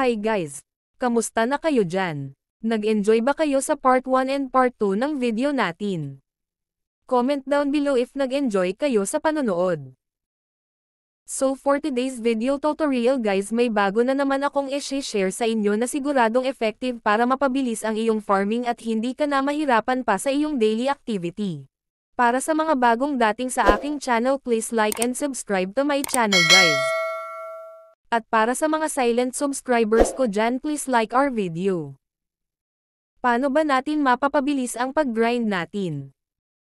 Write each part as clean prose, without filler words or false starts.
Hi guys! Kamusta na kayo dyan? Nag-enjoy ba kayo sa part 1 and part 2 ng video natin? Comment down below if nag-enjoy kayo sa panonood. So for today's video tutorial guys, may bago na naman akong i-share sa inyo na siguradong effective para mapabilis ang iyong farming at hindi ka na mahirapan pa sa iyong daily activity. Para sa mga bagong dating sa aking channel, please like and subscribe to my channel guys. At para sa mga silent subscribers ko dyan, please like our video. Paano ba natin mapapabilis ang pag-grind natin?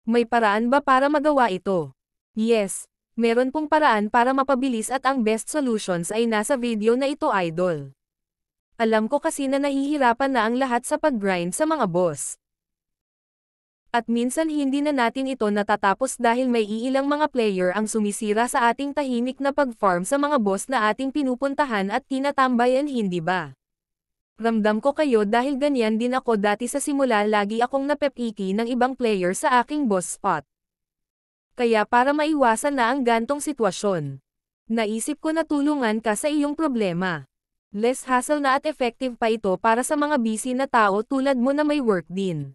May paraan ba para magawa ito? Yes, meron pong paraan para mapabilis at ang best solutions ay nasa video na ito idol. Alam ko kasi na nahihirapan na ang lahat sa pag-grind sa mga boss. At minsan hindi na natin ito natatapos dahil may iilang mga player ang sumisira sa ating tahimik na pag-farm sa mga boss na ating pinupuntahan at tinatambayan, hindi ba? Ramdam ko kayo dahil ganyan din ako dati sa simula, lagi akong napepiki ng ibang player sa aking boss spot. Kaya para maiwasan na ang gantong sitwasyon, naisip ko na tulungan ka sa iyong problema. Less hassle na at effective pa ito para sa mga busy na tao tulad mo na may work din.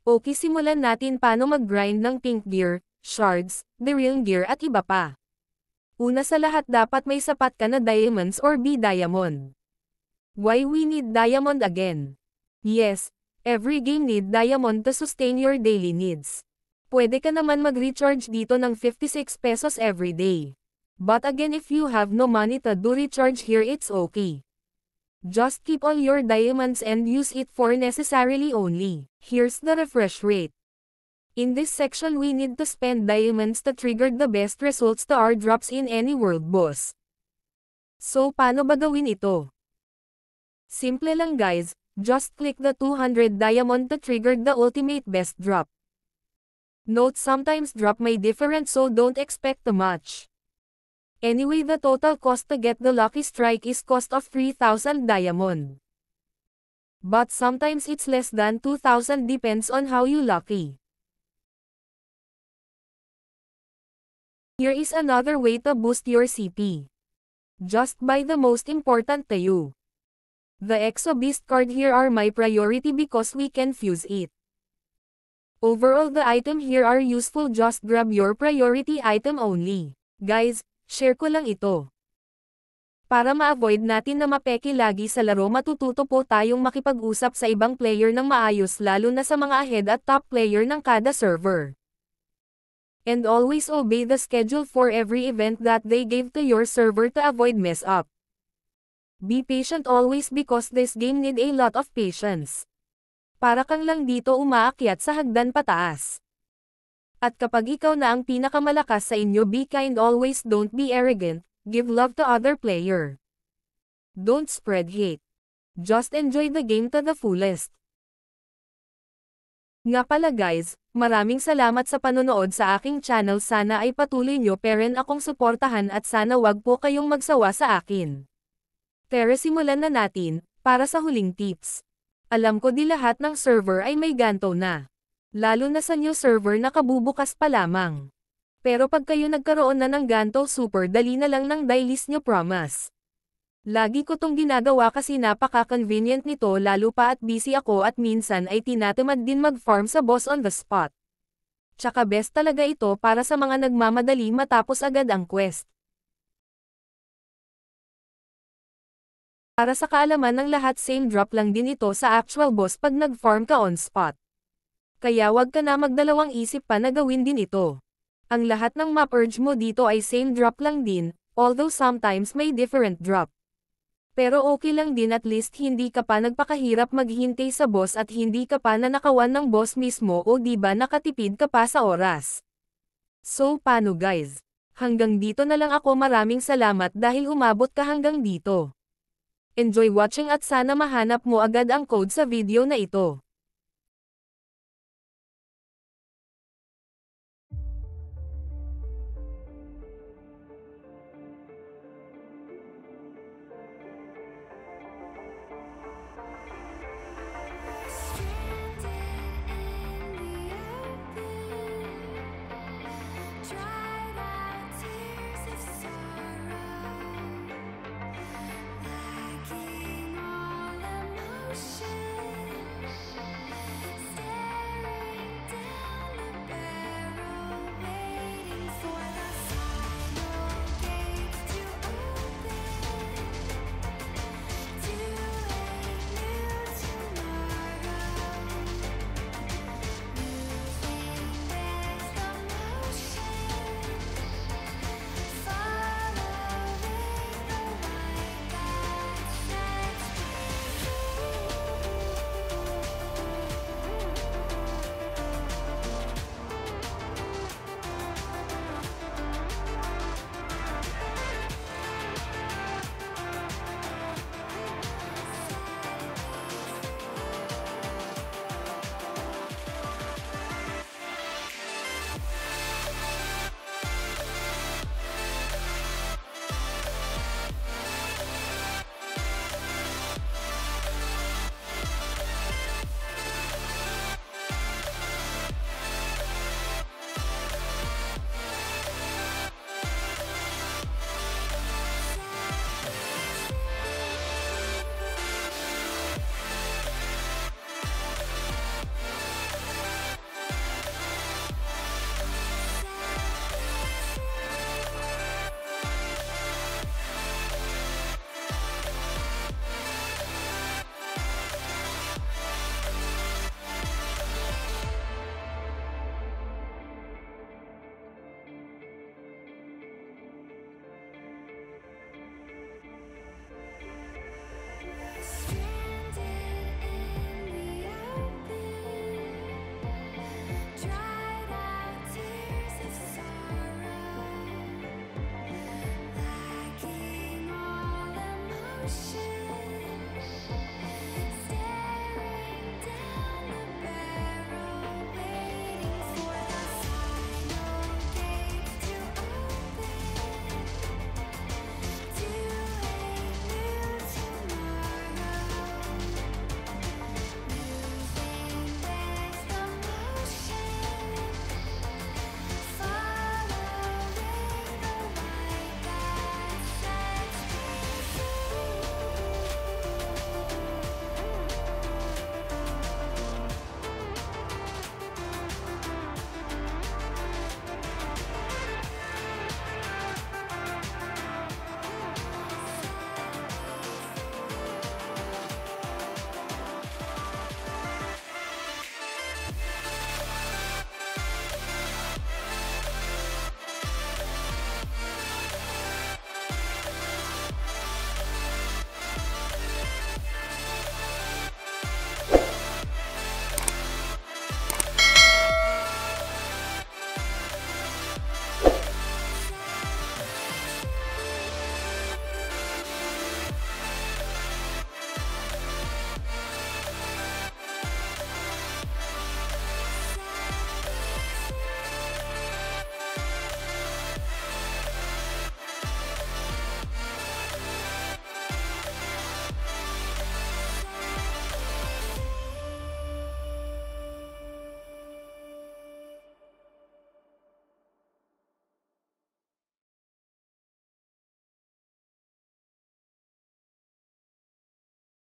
Okay, simulan natin paano mag-grind ng pink gear, shards, Beryl gear at iba pa. Una sa lahat, dapat may sapat ka na diamonds or B-diamond. Why we need diamond again? Yes, every game need diamond to sustain your daily needs. Pwede ka naman mag-recharge dito ng 56 pesos every day. But again, if you have no money to do recharge here, it's okay. Just keep all your diamonds and use it for necessarily only. Here's the refresh rate. In this section, we need to spend diamonds to trigger the best results to our drops in any world boss. So paano ba gawin ito? Simple lang guys, just click the 200 diamond to trigger the ultimate best drop. Note sometimes drop may different, so don't expect too much. Anyway, the total cost to get the lucky strike is cost of 3,000 diamond. But sometimes it's less than 2,000, depends on how you lucky. Here is another way to boost your CP. Just buy the most important to you. The Exo Beast card here are my priority because we can fuse it. Overall the item here are useful, just grab your priority item only. Guys, share ko lang ito. Para ma-avoid natin na mapeki lagi sa laro, matututo po tayong makipag-usap sa ibang player ng maayos, lalo na sa mga ahead at top player ng kada server. And always obey the schedule for every event that they gave to your server to avoid mess up. Be patient always because this game need a lot of patience. Para kang lang dito umaakyat sa hagdan pataas. At kapag ikaw na ang pinakamalakas sa inyo, be kind always, don't be arrogant, give love to other player. Don't spread hate. Just enjoy the game to the fullest. Nga pala guys, maraming salamat sa panonood sa aking channel, sana ay patuloy nyo pa rin akong suportahan at sana wag po kayong magsawa sa akin. Tara, simulan na natin, para sa huling tips. Alam ko di lahat ng server ay may ganto na. Lalo na sa new server na kabubukas pa lamang. Pero pag kayo nagkaroon na ng ganto, super dali na lang ng dailist nyo, promise. Lagi ko tong ginagawa kasi napaka-convenient nito, lalo pa at busy ako at minsan ay tinatamad din mag-farm sa boss on the spot. Tsaka best talaga ito para sa mga nagmamadali matapos agad ang quest. Para sa kaalaman ng lahat, same drop lang din ito sa actual boss pag nag-farm ka on spot. Kaya wag ka na magdalawang isip pa na gawin din ito. Ang lahat ng map urge mo dito ay same drop lang din, although sometimes may different drop. Pero okay lang din, at least hindi ka pa nagpakahirap maghintay sa boss at hindi ka pa nanakawan ng boss mismo, o diba nakatipid ka pa sa oras. So paano guys? Hanggang dito na lang ako, maraming salamat dahil umabot ka hanggang dito. Enjoy watching at sana mahanap mo agad ang code sa video na ito.